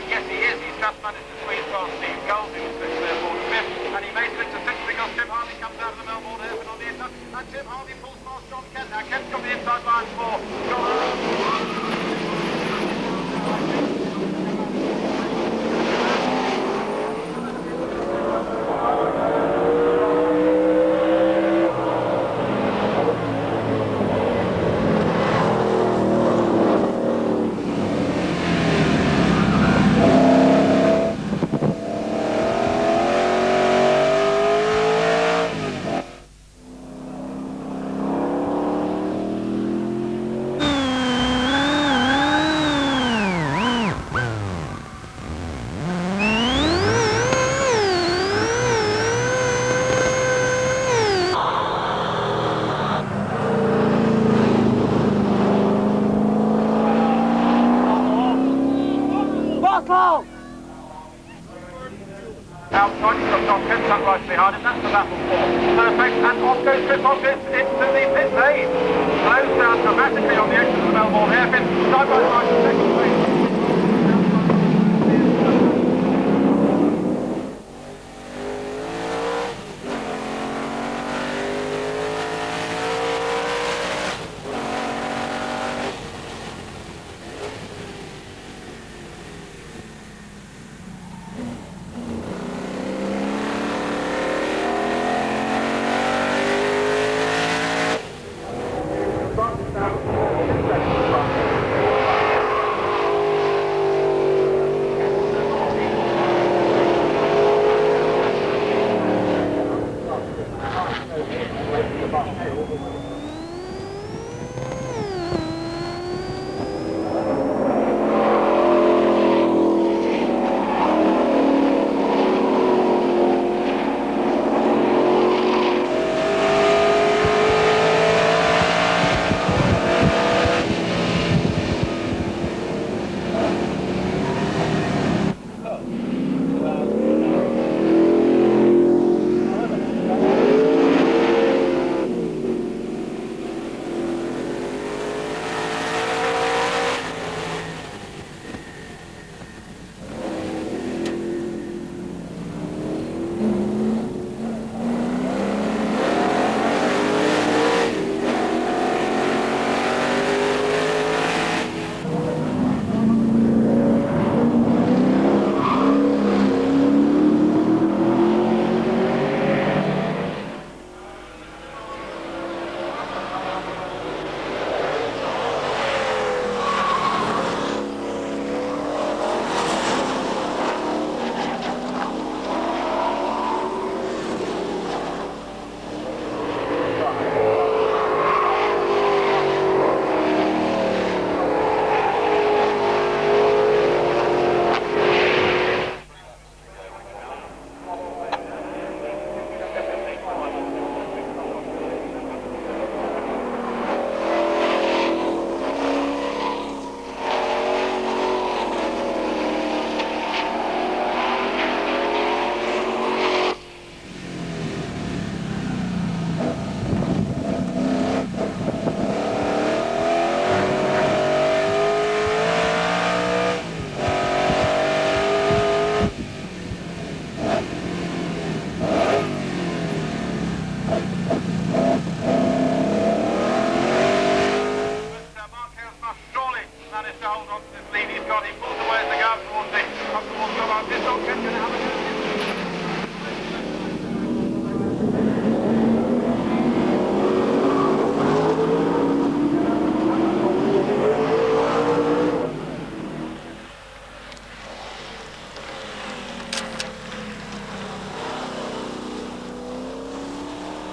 Yes, he is. He's just managed to squeeze past Steve Gold, who's therefore the fifth, and he makes it to sixth because Tim Harvey comes out of the Melbourne hairpin on the inside, and Tim Harvey pulls past John Kent. Now Kent's got the inside line for John. Outside, he's got John Kent stuck right behind him. That's the battle for perfect. And off goes Chris Hoggins into the pit lane. Slows down dramatically on the exit of the Melbourne hairpin. Side by side to second place.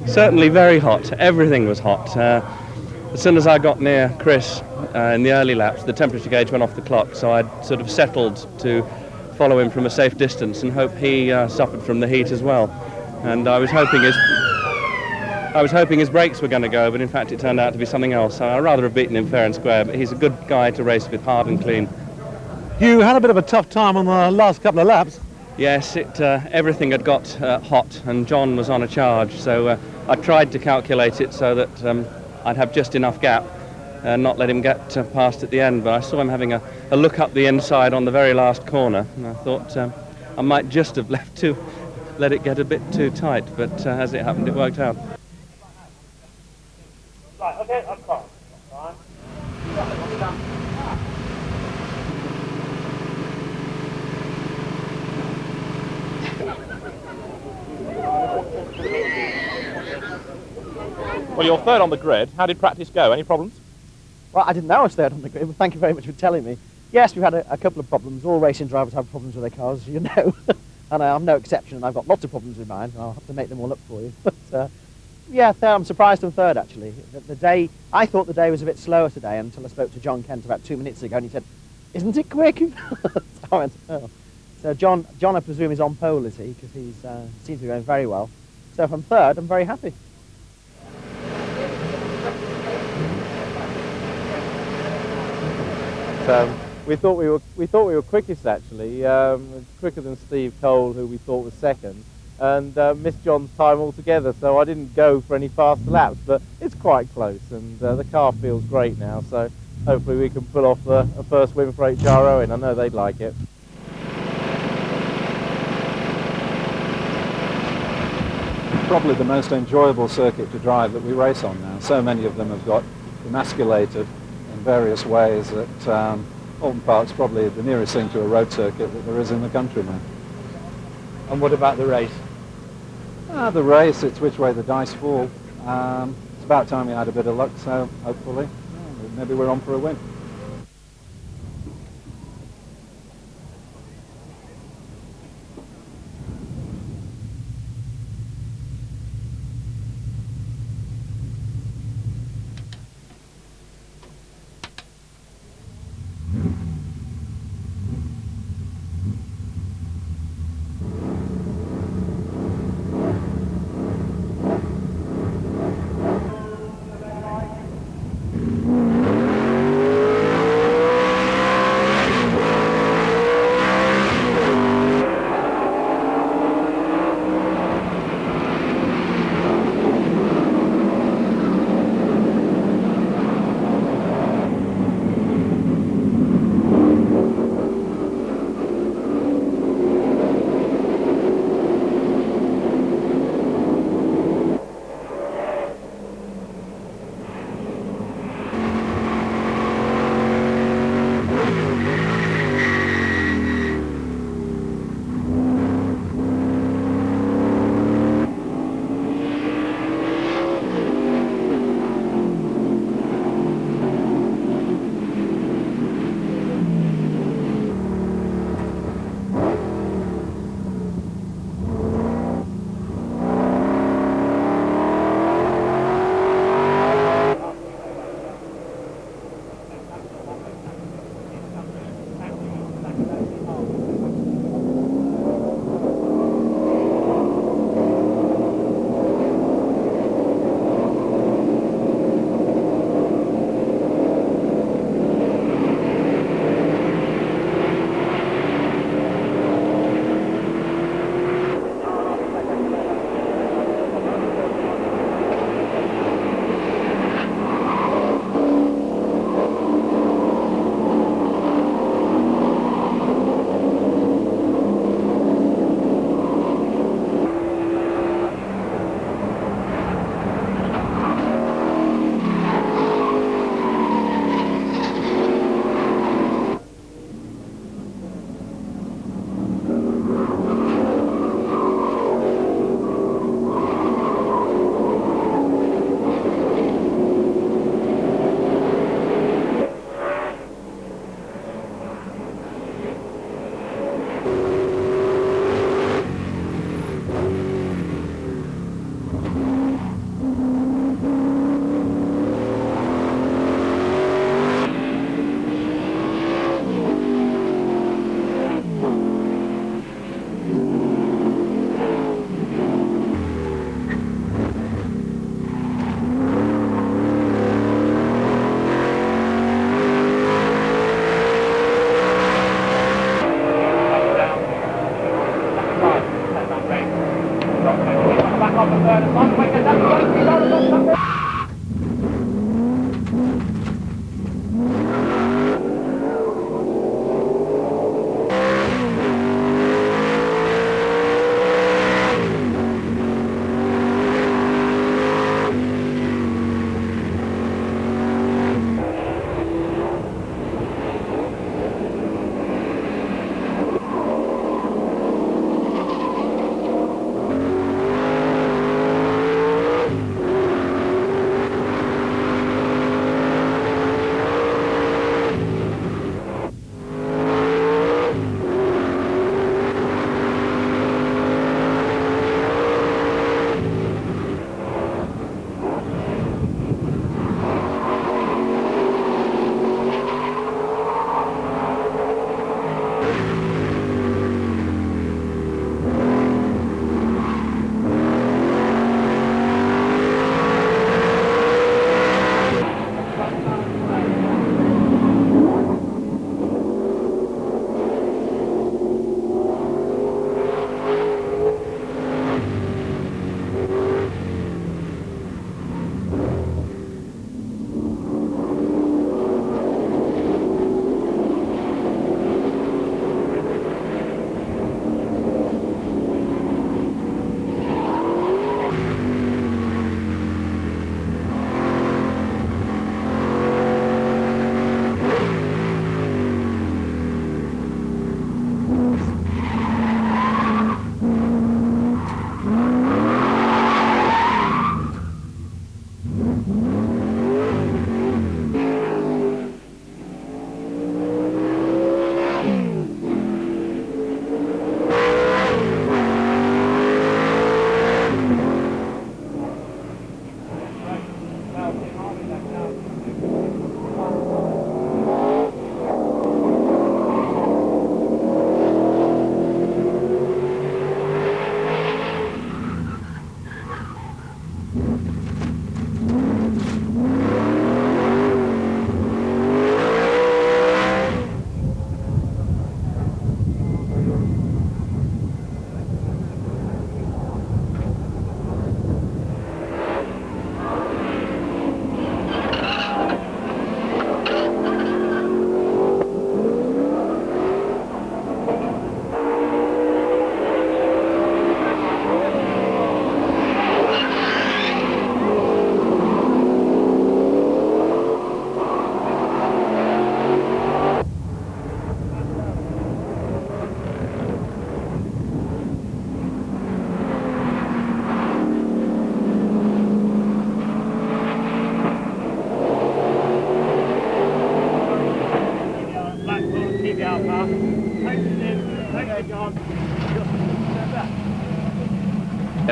Certainly very hot. Everything was hot. As soon as I got near Chris in the early laps, the temperature gauge went off the clock, so I'd sort of settled to follow him from a safe distance and hope he suffered from the heat as well. And I was hoping his... I was hoping his brakes were going to go, but in fact it turned out to be something else. So I'd rather have beaten him fair and square, but he's a good guy to race with, hard and clean. You had a bit of a tough time on the last couple of laps. Yes, everything had got hot, and John was on a charge, so I tried to calculate it so that I'd have just enough gap and not let him get past at the end. But I saw him having a look up the inside on the very last corner, and I thought I might just have let it get a bit too tight, but as it happened, it worked out. Right, okay, I'm fine. Fine. Well, you're third on the grid. How did practice go? Any problems? Well, I didn't know I was third on the grid, but thank you very much for telling me. Yes, we've had a couple of problems. All racing drivers have problems with their cars, as you know. And I'm no exception, and I've got lots of problems with mine, and I'll have to make them all up for you. But, yeah, I'm surprised I'm third, actually. I thought the day was a bit slower today until I spoke to John Kent about 2 minutes ago, and he said, "Isn't it quick?" So I went, "Oh." So John, I presume, is on pole, is he? Because he seems to be going very well. So if I'm third, I'm very happy. We thought we were quickest, actually, quicker than Steve Cole, who we thought was second, and missed John's time altogether. So I didn't go for any faster laps, but it's quite close, and the car feels great now. So hopefully we can pull off a first win for HRO, and I know they'd like it. Probably the most enjoyable circuit to drive that we race on now. So many of them have got emasculated in various ways that Oulton Park's probably the nearest thing to a road circuit that there is in the country now. And what about the race? The race, it's which way the dice fall. It's about time we had a bit of luck, so hopefully maybe we're on for a win.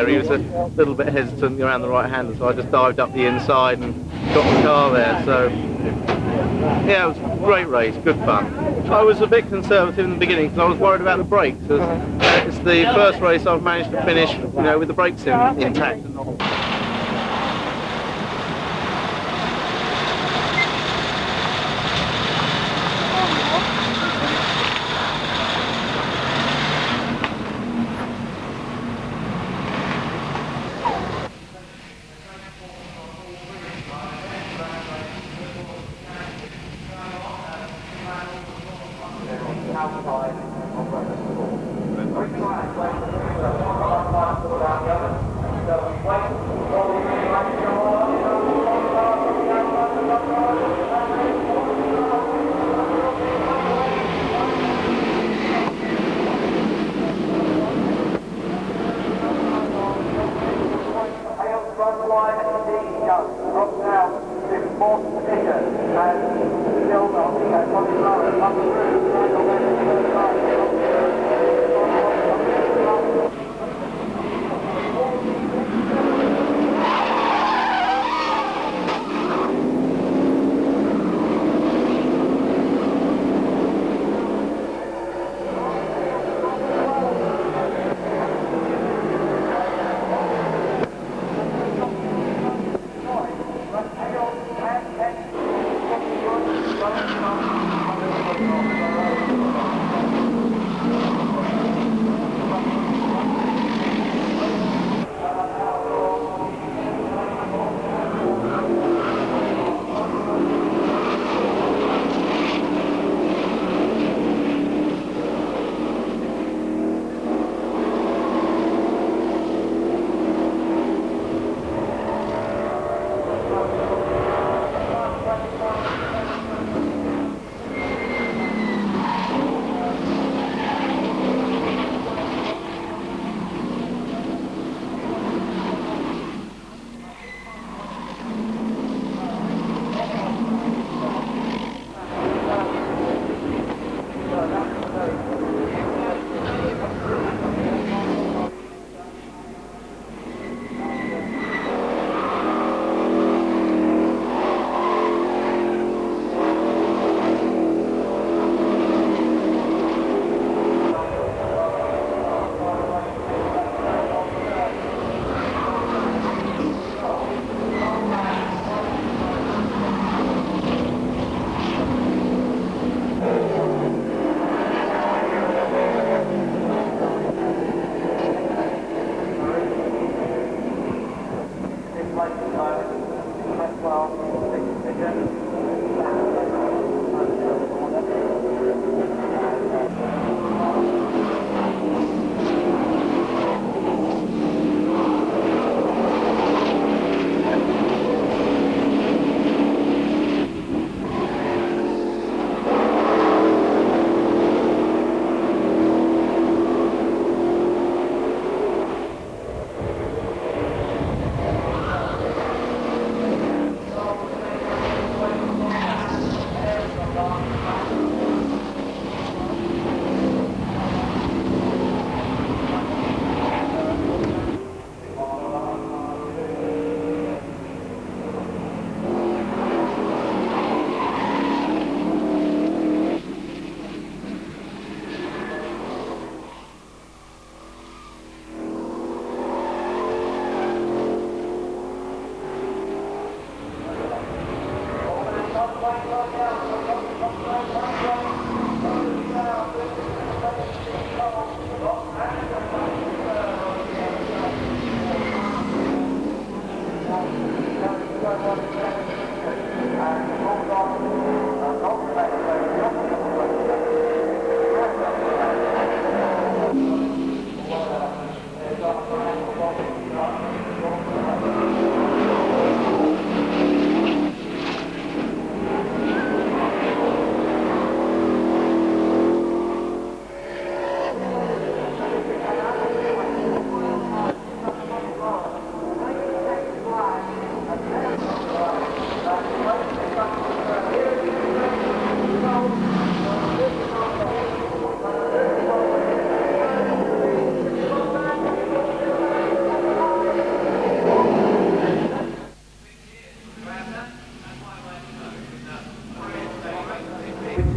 He was a little bit hesitant around the right hander, so I just dived up the inside and got the car there. So yeah, it was a great race, good fun. I was a bit conservative in the beginning because I was worried about the brakes. It's the first race I've managed to finish, with the brakes intact.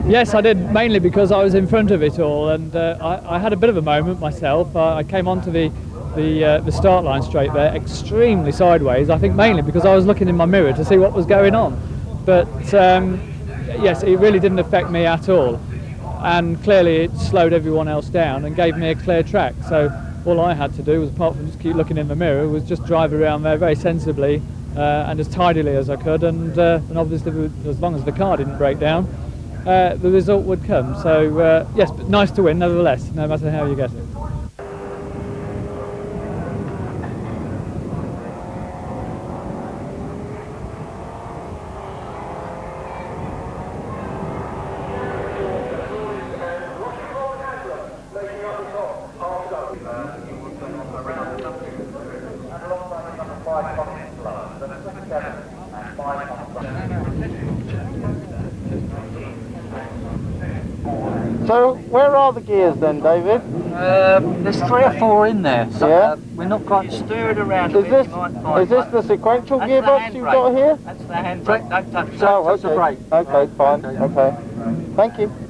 Yes, I did, mainly because I was in front of it all, and I had a bit of a moment myself. I came onto the start line straight there, extremely sideways, I think mainly because I was looking in my mirror to see what was going on. But yes, it really didn't affect me at all, and clearly it slowed everyone else down and gave me a clear track. So all I had to do was, apart from just keep looking in the mirror, was just drive around there very sensibly and as tidily as I could, and obviously as long as the car didn't break down, the result would come. So yes, but nice to win nevertheless, no matter how you get it. So, where are the gears then, David? There's 3 or 4 in there. So, Yeah. We're not quite stir it around. Is this the sequential gearbox you've got here? That's the handbrake. Don't touch. Oh, Touch the okay. brake. Okay, fine. Okay. Thank you.